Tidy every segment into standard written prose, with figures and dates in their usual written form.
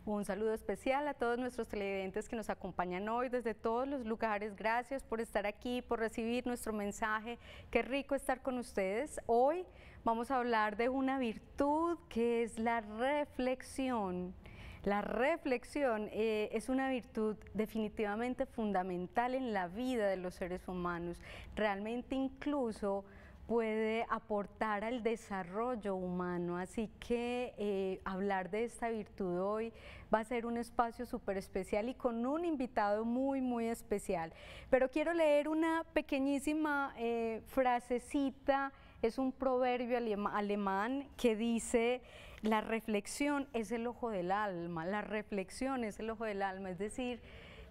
Un saludo especial a todos nuestros televidentes que nos acompañan hoy desde todos los lugares. Gracias por estar aquí, por recibir nuestro mensaje. Qué rico estar con ustedes. Hoy vamos a hablar de una virtud que es la reflexión. La reflexión es una virtud definitivamente fundamental en la vida de los seres humanos. Realmente incluso puede aportar al desarrollo humano, así que hablar de esta virtud hoy va a ser un espacio súper especial y con un invitado muy especial. Pero quiero leer una pequeñísima frasecita, es un proverbio alemán que dice: la reflexión es el ojo del alma, la reflexión es el ojo del alma, es decir,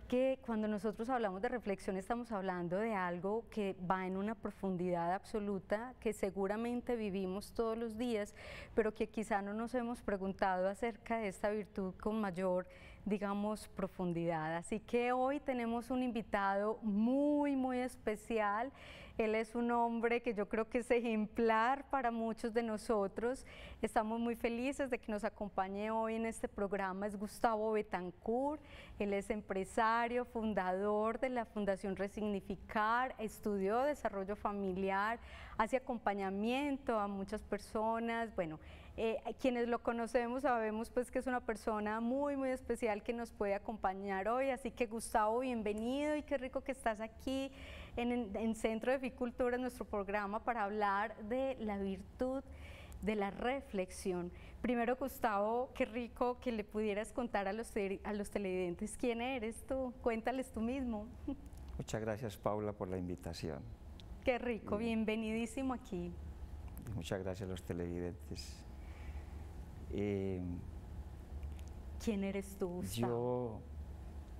que cuando nosotros hablamos de reflexión estamos hablando de algo que va en una profundidad absoluta, que seguramente vivimos todos los días, pero que quizá no nos hemos preguntado acerca de esta virtud con mayor, digamos, profundidad. Así que hoy tenemos un invitado muy especial. Él es un hombre que yo creo que es ejemplar para muchos de nosotros. Estamos muy felices de que nos acompañe hoy en este programa. Es Gustavo Betancourt. Él es empresario, fundador de la Fundación Resignificar, estudió desarrollo familiar, hace acompañamiento a muchas personas. Bueno, quienes lo conocemos sabemos pues que es una persona muy especial que nos puede acompañar hoy. Así que Gustavo, bienvenido y qué rico que estás aquí en Centro de Ficultura, en nuestro programa, para hablar de la virtud de la reflexión. Primero, Gustavo, qué rico que le pudieras contar a los televidentes quién eres tú, cuéntales tú mismo. Muchas gracias, Paula, por la invitación. Qué rico, bienvenidísimo aquí. Muchas gracias a los televidentes. ¿Quién eres tú, Gustavo?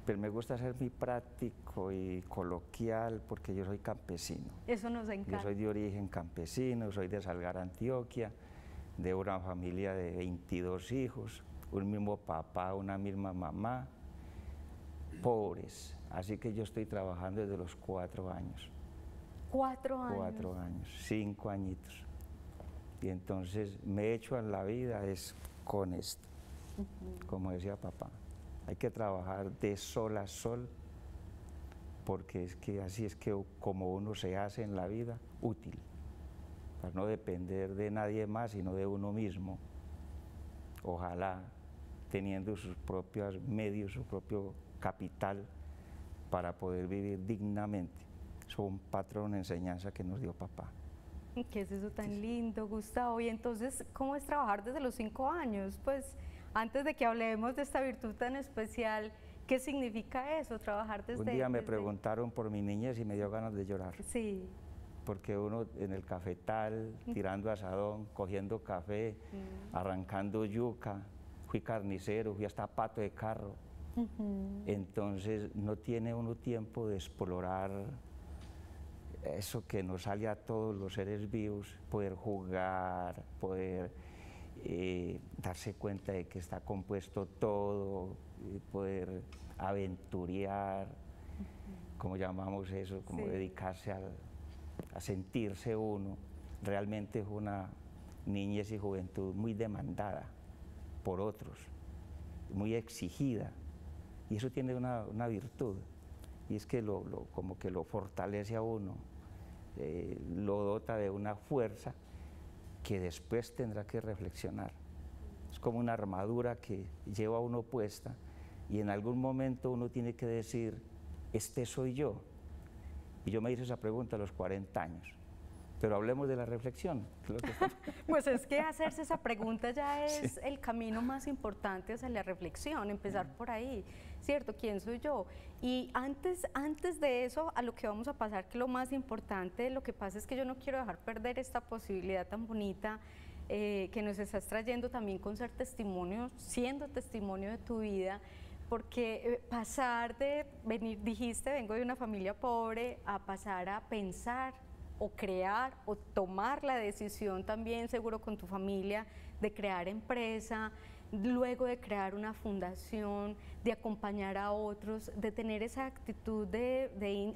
Pues me gusta ser muy práctico y coloquial porque yo soy campesino. Eso nos encanta. Yo soy de origen campesino, soy de Salgar, Antioquia, de una familia de 22 hijos, un mismo papá, una misma mamá, pobres. Así que yo estoy trabajando desde los 4 años. 4 años. 4 años, 5 añitos. Y entonces me he hecho en la vida es con esto, como decía papá. Hay que trabajar de sol a sol, porque es que así es que como uno se hace en la vida útil, para no depender de nadie más, sino de uno mismo. Ojalá teniendo sus propios medios, su propio capital, para poder vivir dignamente. Eso es un patrón de enseñanza que nos dio papá. ¿Qué es eso tan lindo, Gustavo? Y entonces, ¿cómo es trabajar desde los 5 años? Pues, antes de que hablemos de esta virtud tan especial, ¿qué significa eso, trabajar desde...? Un día me preguntaron por mi niñez y me dio ganas de llorar. Sí. Porque uno en el cafetal, tirando asadón, cogiendo café, arrancando yuca, fui carnicero, fui hasta pato de carro. Entonces no tiene uno tiempo de explorar eso que nos sale a todos los seres vivos, poder jugar, poder darse cuenta de que está compuesto todo, poder aventurear, como llamamos eso, como dedicarse a sentirse uno. Realmente es una niñez y juventud muy demandada por otros, muy exigida, y eso tiene una virtud, y es que como que lo fortalece a uno, lo dota de una fuerza que después tendrá que reflexionar. Es como una armadura que lleva uno puesta y en algún momento uno tiene que decir, este soy yo. Y yo me hice esa pregunta a los 40 años. Pero hablemos de la reflexión. Pues es que hacerse esa pregunta ya es el camino más importante hacia la reflexión, empezar por ahí, ¿cierto? ¿Quién soy yo? Y antes de eso, a lo que vamos a pasar, que lo más importante, lo que pasa es que yo no quiero dejar perder esta posibilidad tan bonita que nos estás trayendo también con ser testimonio, siendo testimonio de tu vida, porque pasar de venir, dijiste, vengo de una familia pobre, a pasar a pensar o crear o tomar la decisión también, seguro con tu familia, de crear empresa, luego de crear una fundación, de acompañar a otros, de tener esa actitud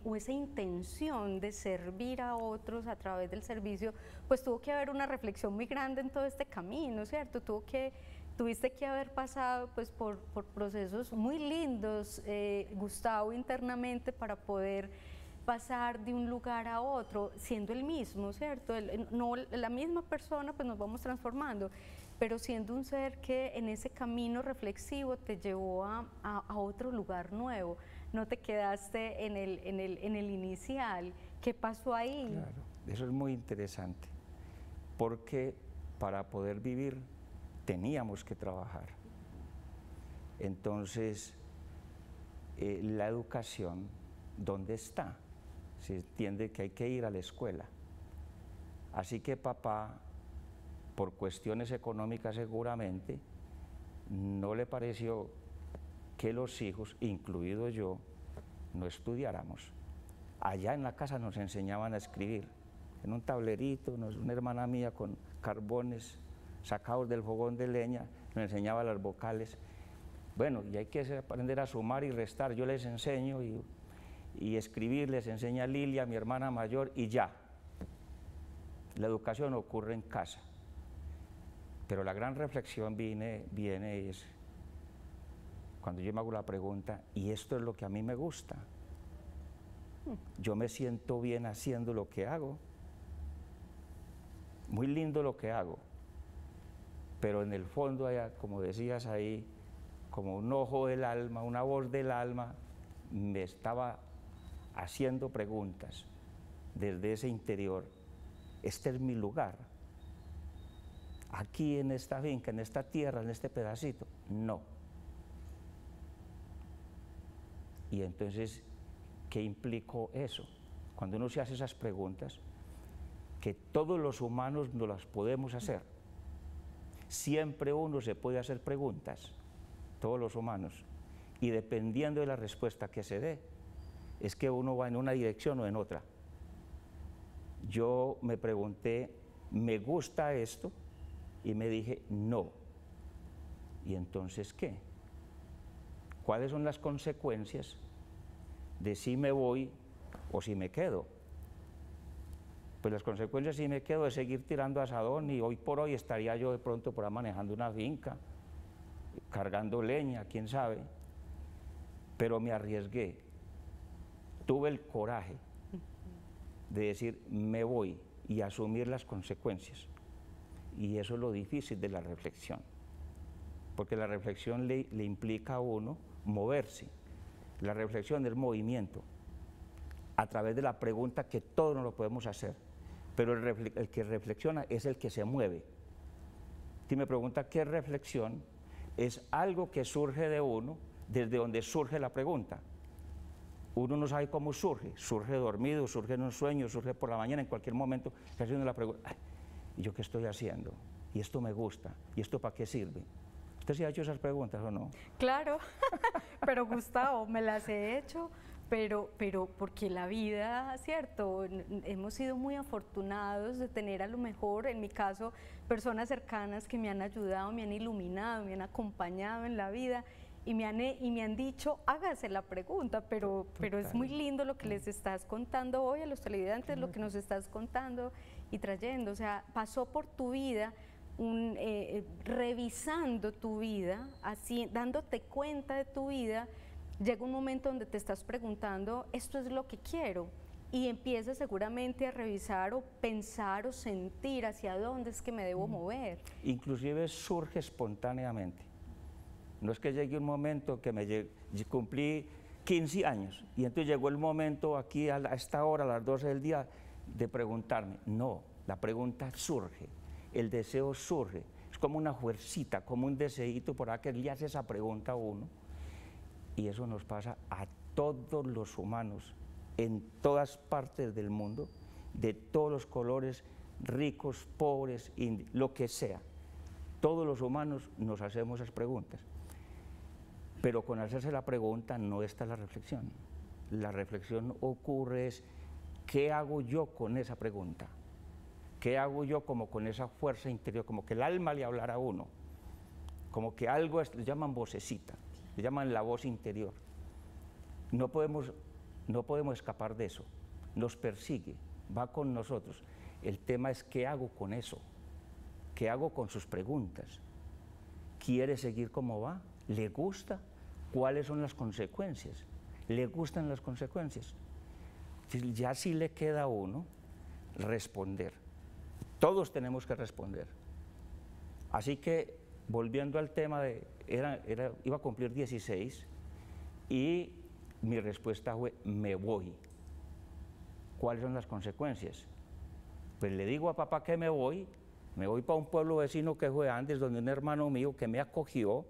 o esa intención de servir a otros a través del servicio, pues tuvo que haber una reflexión muy grande en todo este camino, ¿cierto? Tuvo que tuviste que haber pasado pues por procesos muy lindos, Gustavo, internamente, para poder pasar de un lugar a otro siendo el mismo, ¿cierto? No la misma persona, pues nos vamos transformando, pero siendo un ser que en ese camino reflexivo te llevó a otro lugar nuevo. No te quedaste en el inicial. ¿Qué pasó ahí? Claro, eso es muy interesante, porque para poder vivir teníamos que trabajar. Entonces, la educación, ¿dónde está? Se entiende que hay que ir a la escuela. Así que papá, por cuestiones económicas seguramente, no le pareció que los hijos, incluido yo, no estudiáramos. Allá en la casa nos enseñaban a escribir, en un tablerito, una hermana mía con carbones sacados del fogón de leña, nos enseñaba las vocales. Bueno, y hay que aprender a sumar y restar, yo les enseño y escribir les enseña Lilia, mi hermana mayor, y ya. La educación ocurre en casa. Pero la gran reflexión viene es cuando yo me hago la pregunta, ¿y esto es lo que a mí me gusta? Yo me siento bien haciendo lo que hago. Muy lindo lo que hago. Pero en el fondo, como decías ahí, como un ojo del alma, una voz del alma, me estaba haciendo preguntas desde ese interior. Este es mi lugar. Aquí en esta finca, en esta tierra, en este pedacito, no. Y entonces, ¿qué implicó eso? Cuando uno se hace esas preguntas, que todos los humanos nos las podemos hacer. Siempre uno se puede hacer preguntas, todos los humanos, y dependiendo de la respuesta que se dé, es que uno va en una dirección o en otra. Yo me pregunté, ¿me gusta esto? Y me dije, no. ¿Y entonces qué? ¿Cuáles son las consecuencias de si me voy o si me quedo? Pues las consecuencias si me quedo es seguir tirando asadón, y hoy por hoy estaría yo de pronto por ahí manejando una finca, cargando leña, quién sabe, pero me arriesgué, tuve el coraje de decir me voy y asumir las consecuencias. Y eso es lo difícil de la reflexión, porque la reflexión le implica a uno moverse. La reflexión es movimiento, a través de la pregunta que todos nos lo podemos hacer, pero el que reflexiona es el que se mueve. Si me pregunta qué es reflexión, es algo que surge de uno, desde donde surge la pregunta. Uno no sabe cómo surge dormido, surge en un sueño, surge por la mañana, en cualquier momento, está haciendo la pregunta, ay, ¿y yo qué estoy haciendo? ¿Y esto me gusta? ¿Y esto para qué sirve? ¿Usted se ha hecho esas preguntas o no? Claro, pero Gustavo, me las he hecho, pero porque la vida, cierto, hemos sido muy afortunados de tener a lo mejor, en mi caso, personas cercanas que me han ayudado, me han iluminado, me han acompañado en la vida, y me han dicho, hágase la pregunta, pero es muy lindo lo que les estás contando hoy a los televidentes, lo que nos estás contando y trayendo. O sea, pasó por tu vida, revisando tu vida, así, dándote cuenta de tu vida. Llega un momento donde te estás preguntando, ¿esto es lo que quiero? Y empiezas seguramente a revisar o pensar o sentir hacia dónde es que me debo mover. Inclusive surge espontáneamente. No es que llegue un momento que cumplí 15 años y entonces llegó el momento aquí a esta hora, a las 12 del día, de preguntarme. No, la pregunta surge, el deseo surge. Es como una fuercita, como un deseíto por ahí que le hace esa pregunta a uno. Y eso nos pasa a todos los humanos, en todas partes del mundo, de todos los colores, ricos, pobres, lo que sea. Todos los humanos nos hacemos esas preguntas. Pero con hacerse la pregunta no está la reflexión. La reflexión ocurre es, ¿qué hago yo con esa pregunta? ¿Qué hago yo como con esa fuerza interior? Como que el alma le hablara a uno, como que algo, le llaman vocecita, le llaman la voz interior. No podemos escapar de eso, nos persigue, va con nosotros. El tema es qué hago con eso, qué hago con sus preguntas, ¿Quiere seguir como va? ¿Le gusta? ¿Cuáles son las consecuencias? ¿Le gustan las consecuencias? Ya sí le queda a uno responder. Todos tenemos que responder. Así que, volviendo al tema de, iba a cumplir 16 y mi respuesta fue, me voy. ¿Cuáles son las consecuencias? Pues le digo a papá que me voy para un pueblo vecino que fue antes, donde un hermano mío que me acogió,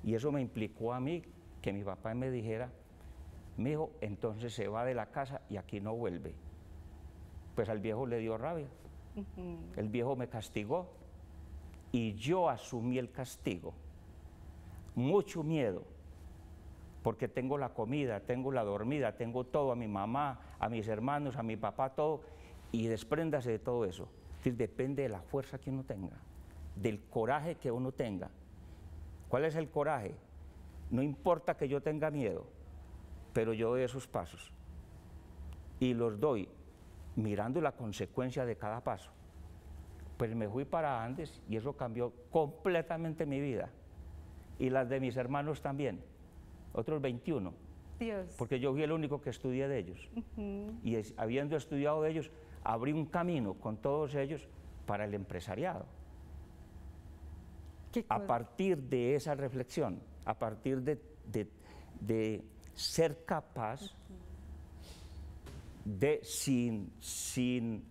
y eso me implicó a mí que mi papá me dijera, mijo, entonces se va de la casa y aquí no vuelve. Pues al viejo le dio rabia, el viejo me castigó y yo asumí el castigo, mucho miedo, porque tengo la comida, tengo la dormida, tengo todo, a mi mamá, a mis hermanos, a mi papá, todo, y despréndase de todo eso. Entonces depende de la fuerza que uno tenga, del coraje que uno tenga. ¿Cuál es el coraje? No importa que yo tenga miedo, pero yo doy esos pasos y los doy mirando la consecuencia de cada paso. Pues me fui para Andes y eso cambió completamente mi vida y las de mis hermanos también, otros 21, Dios. porque yo fui el único que estudié de ellos y habiendo estudiado de ellos, abrí un camino con todos ellos para el empresariado. A partir de esa reflexión, a partir de ser capaz de, sin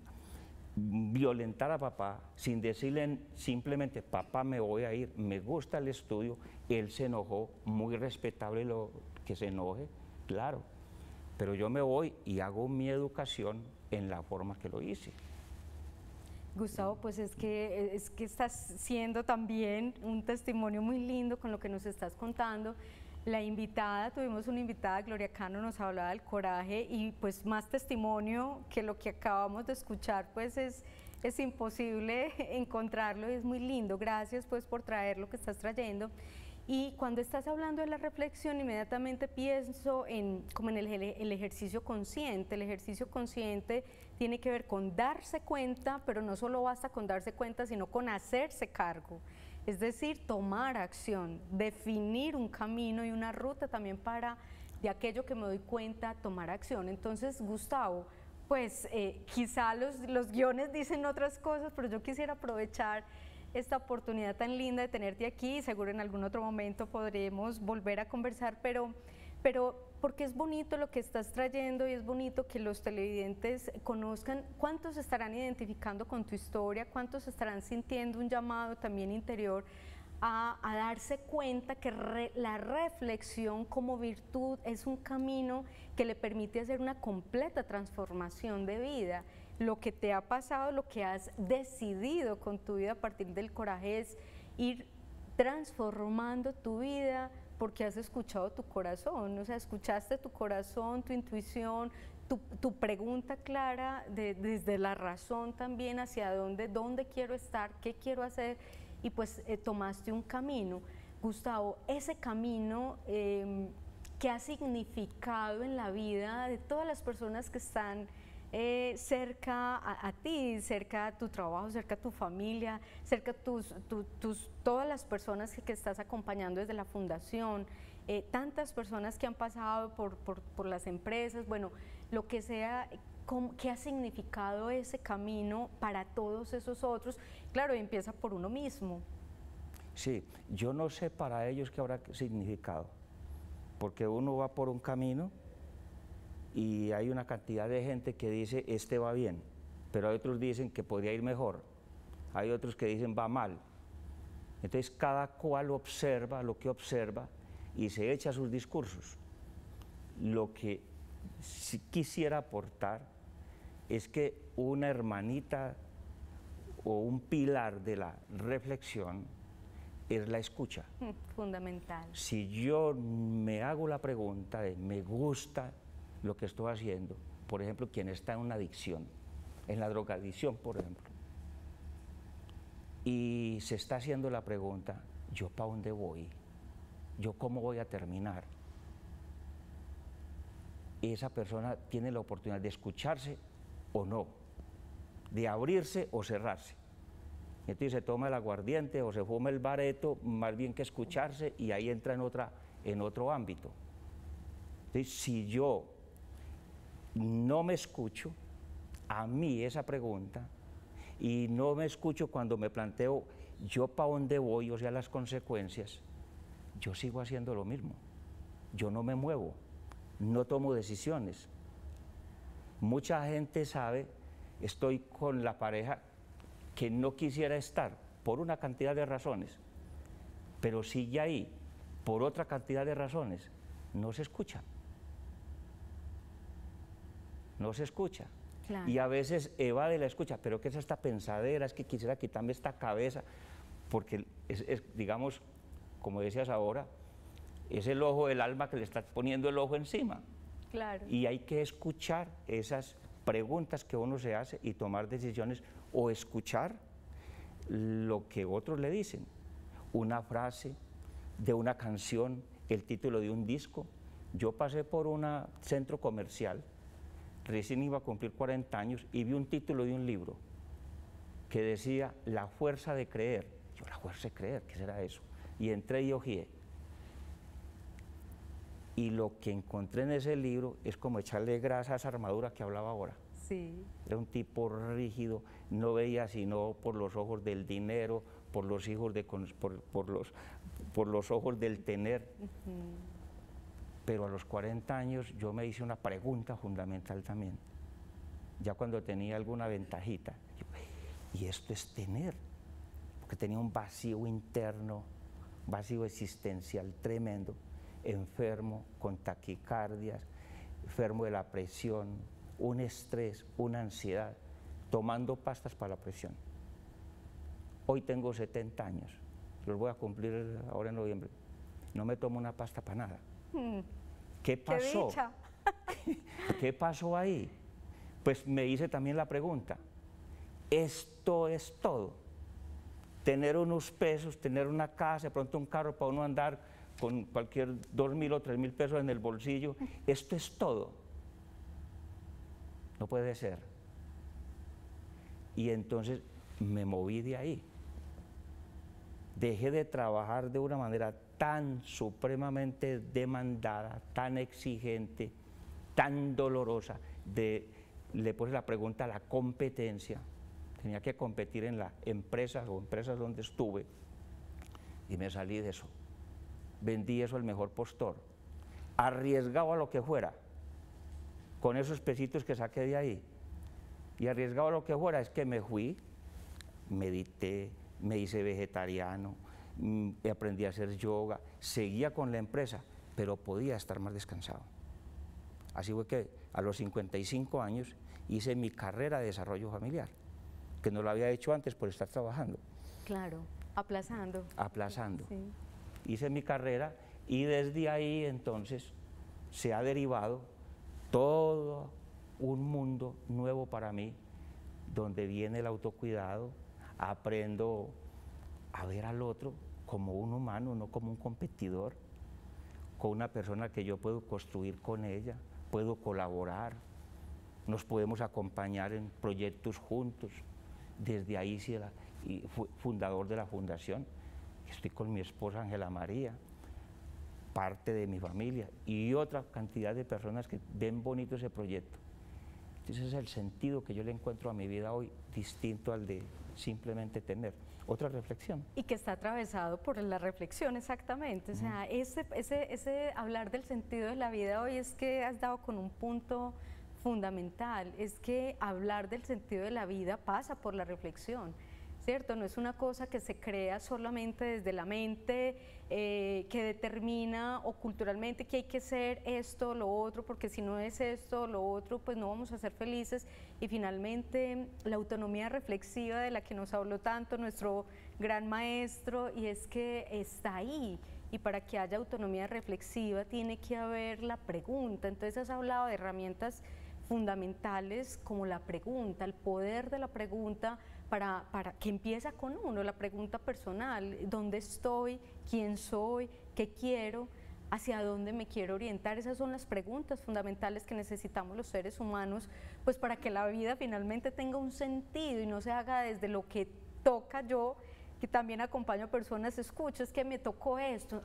violentar a papá, sin decirle simplemente, papá, me voy a ir, me gusta el estudio, él se enojó, muy respetable lo que se enoje, claro, pero yo me voy y hago mi educación en la forma que lo hice. Gustavo, pues es que estás siendo también un testimonio muy lindo con lo que nos estás contando. La invitada, tuvimos una invitada, Gloria Cano, nos hablaba del coraje y pues más testimonio que lo que acabamos de escuchar, pues es imposible encontrarlo y es muy lindo. Gracias pues por traer lo que estás trayendo. Y cuando estás hablando de la reflexión, inmediatamente pienso como en el ejercicio consciente. El ejercicio consciente tiene que ver con darse cuenta, pero no solo basta con darse cuenta, sino con hacerse cargo. Es decir, tomar acción, definir un camino y una ruta también para, de aquello que me doy cuenta, tomar acción. Entonces, Gustavo, pues quizá los guiones dicen otras cosas, pero yo quisiera aprovechar esta oportunidad tan linda de tenerte aquí, seguro en algún otro momento podremos volver a conversar, pero porque es bonito lo que estás trayendo y es bonito que los televidentes conozcan cuántos estarán identificando con tu historia, cuántos estarán sintiendo un llamado también interior a darse cuenta que la reflexión como virtud es un camino que le permite hacer una completa transformación de vida. Lo que te ha pasado, lo que has decidido con tu vida a partir del coraje es ir transformando tu vida porque has escuchado tu corazón, o sea, escuchaste tu corazón, tu intuición, tu pregunta clara desde la razón también hacia dónde quiero estar, qué quiero hacer y pues tomaste un camino. Gustavo, ese camino, ¿qué ha significado en la vida de todas las personas que están cerca a ti, cerca a tu trabajo, cerca a tu familia, cerca a todas las personas que estás acompañando desde la fundación, tantas personas que han pasado por las empresas, bueno, lo que sea, ¿qué ha significado ese camino para todos esos otros? Claro, empieza por uno mismo. Sí, yo no sé para ellos qué habrá significado, porque uno va por un camino y hay una cantidad de gente que dice, este va bien, pero hay otros dicen que podría ir mejor, hay otros que dicen va mal. Entonces cada cual observa lo que observa y se echa sus discursos. Lo que sí quisiera aportar es que una hermanita o un pilar de la reflexión es la escucha. Fundamental. Si yo me hago la pregunta de me gusta lo que estoy haciendo, por ejemplo, quien está en una adicción, en la drogadicción, por ejemplo, y se está haciendo la pregunta, ¿yo para dónde voy? ¿Yo cómo voy a terminar? Esa persona tiene la oportunidad de escucharse o no, de abrirse o cerrarse. Entonces se toma el aguardiente o se fuma el bareto, más bien que escucharse, y ahí entra en otro ámbito. Entonces, si yo no me escucho a mí esa pregunta, y no me escucho cuando me planteo yo para dónde voy, o sea, las consecuencias, yo sigo haciendo lo mismo. Yo no me muevo, no tomo decisiones. Mucha gente sabe, estoy con la pareja que no quisiera estar por una cantidad de razones, pero sigue ahí por otra cantidad de razones. No se escucha. No se escucha. Claro. Y a veces evade la escucha, pero ¿qué es esta pensadera? Es que quisiera quitarme esta cabeza, porque digamos, como decías ahora, es el ojo del alma que le está poniendo el ojo encima. Claro. Y hay que escuchar esas preguntas que uno se hace y tomar decisiones, o escuchar lo que otros le dicen, una frase de una canción, el título de un disco. Yo pasé por un centro comercial, recién iba a cumplir 40 años, y vi un título de un libro que decía La fuerza de creer. Yo, la fuerza de creer, ¿qué será eso? Y entré y hojeé. Y lo que encontré en ese libro es como echarle grasa a esa armadura que hablaba ahora. Sí. Era un tipo rígido, no veía sino por los ojos del dinero, por los hijos por los ojos del tener. Pero a los 40 años yo me hice una pregunta fundamental también. Ya cuando tenía alguna ventajita, y esto es tener, porque tenía un vacío interno, vacío existencial tremendo, enfermo, con taquicardias, enfermo de la presión, un estrés, una ansiedad, tomando pastas para la presión. Hoy tengo 70 años, los voy a cumplir ahora en noviembre, no me tomo una pasta para nada. ¿Qué pasó? ¡Qué dicha! ¿Qué pasó ahí? Pues me hice también la pregunta, ¿esto es todo? Tener unos pesos, tener una casa, de pronto un carro para uno andar con cualquier 2.000 o 3.000 pesos en el bolsillo, ¿esto es todo? No puede ser. Y entonces me moví de ahí. Dejé de trabajar de una manera tan supremamente demandada, tan exigente, tan dolorosa, le puse la pregunta a la competencia. Tenía que competir en las empresas o empresas donde estuve, y me salí de eso. Vendí eso al mejor postor, arriesgado a lo que fuera, con esos pesitos que saqué de ahí, y arriesgado a lo que fuera. Es que me fui, medité, me hice vegetariano, aprendí a hacer yoga, seguía con la empresa, pero podía estar más descansado. Así fue que a los 55 años hice mi carrera de desarrollo familiar, que no lo había hecho antes por estar trabajando. Claro, aplazando. Aplazando. Sí. Hice mi carrera, y desde ahí entonces se ha derivado todo un mundo nuevo para mí, donde viene el autocuidado. Aprendo a ver al otro como un humano, no como un competidor, con una persona que yo puedo construir con ella, puedo colaborar, nos podemos acompañar en proyectos juntos. Desde ahí sí, y fui fundador de la fundación, estoy con mi esposa Ángela María, parte de mi familia, y otra cantidad de personas que ven bonito ese proyecto. Entonces ese es el sentido que yo le encuentro a mi vida hoy, distinto al de simplemente tener. Otra reflexión. Y que está atravesado por la reflexión, exactamente. O sea, ese hablar del sentido de la vida hoy es que has dado con un punto fundamental, es que hablar del sentido de la vida pasa por la reflexión, ¿cierto? No es una cosa que se crea solamente desde la mente, que determina o culturalmente que hay que ser esto, lo otro, porque si no es esto, lo otro, pues no vamos a ser felices. Y finalmente la autonomía reflexiva de la que nos habló tanto nuestro gran maestro, y es que está ahí. Y para que haya autonomía reflexiva tiene que haber la pregunta. Entonces has hablado de herramientas fundamentales como la pregunta, el poder de la pregunta, para que empieza con uno, la pregunta personal: ¿dónde estoy? ¿Quién soy? ¿Qué quiero? ¿Hacia dónde me quiero orientar? Esas son las preguntas fundamentales que necesitamos los seres humanos, pues para que la vida finalmente tenga un sentido y no se haga desde lo que toca yo, que también acompaño a personas, escucho, es que me tocó esto.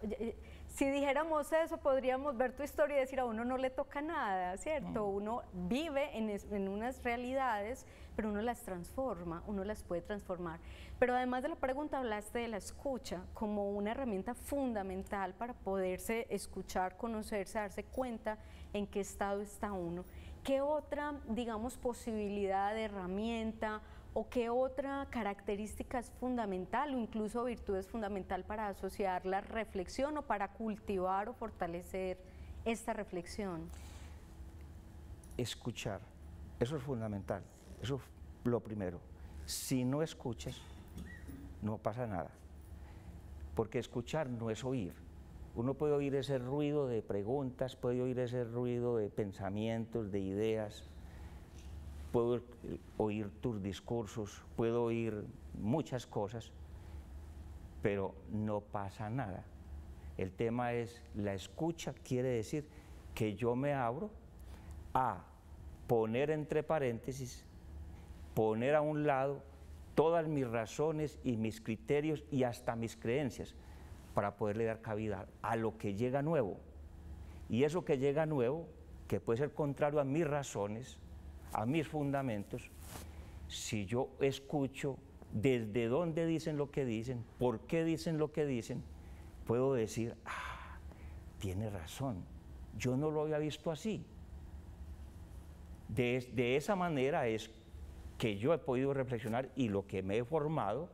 Si dijéramos eso, podríamos ver tu historia y decir, a uno no le toca nada, ¿cierto? Uno vive en unas realidades, pero uno las transforma, uno las puede transformar. Pero además de la pregunta, hablaste de la escucha como una herramienta fundamental para poderse escuchar, conocerse, darse cuenta en qué estado está uno. ¿Qué otra, digamos, posibilidad de herramienta o qué otra característica es fundamental o incluso virtud es fundamental para asociar la reflexión o para cultivar o fortalecer esta reflexión? Escuchar, eso es fundamental, eso es lo primero. Si no escuchas, no pasa nada, porque escuchar no es oír. Uno puede oír ese ruido de preguntas, puede oír ese ruido de pensamientos, de ideas, puedo oír tus discursos, puedo oír muchas cosas, pero no pasa nada. El tema es, la escucha quiere decir que yo me abro a poner entre paréntesis, poner a un lado todas mis razones y mis criterios y hasta mis creencias para poderle dar cabida a lo que llega nuevo. Y eso que llega nuevo, que puede ser contrario a mis razones, a mis fundamentos, si yo escucho desde dónde dicen lo que dicen, por qué dicen lo que dicen, puedo decir, ah, tiene razón, yo no lo había visto así. De esa manera es que yo he podido reflexionar y lo que me he formado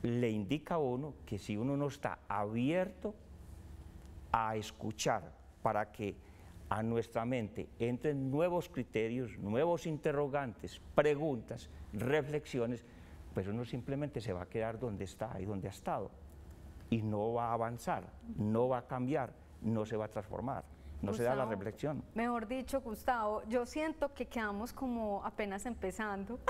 le indica a uno que si uno no está abierto a escuchar para que a nuestra mente entren nuevos criterios, nuevos interrogantes, preguntas, reflexiones, pues uno simplemente se va a quedar donde está y donde ha estado y no va a avanzar, no va a cambiar, no se va a transformar. No se da la reflexión. Mejor dicho, Gustavo, yo siento que quedamos como apenas empezando,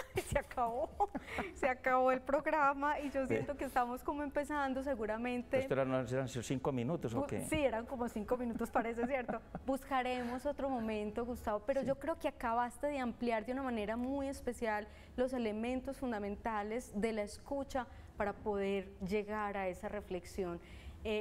se acabó el programa y yo siento que estamos como empezando seguramente. ¿Esto eran 5 minutos o qué? Sí, eran como 5 minutos, parece cierto. Buscaremos otro momento, Gustavo, pero sí, yo creo que acabaste de ampliar de una manera muy especial los elementos fundamentales de la escucha para poder llegar a esa reflexión.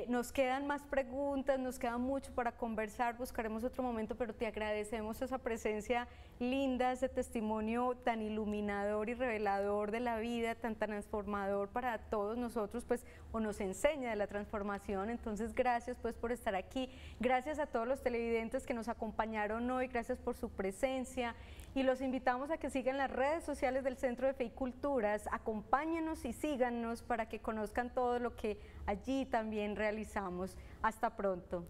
Nos quedan más preguntas, nos queda mucho para conversar, buscaremos otro momento, pero te agradecemos esa presencia linda, ese testimonio tan iluminador y revelador de la vida, tan transformador para todos nosotros, pues, o nos enseña de la transformación. Entonces, gracias pues por estar aquí, gracias a todos los televidentes que nos acompañaron hoy, gracias por su presencia y los invitamos a que sigan las redes sociales del Centro de Fe y Culturas, acompáñenos y síganos para que conozcan todo lo que allí también realizamos. Hasta pronto.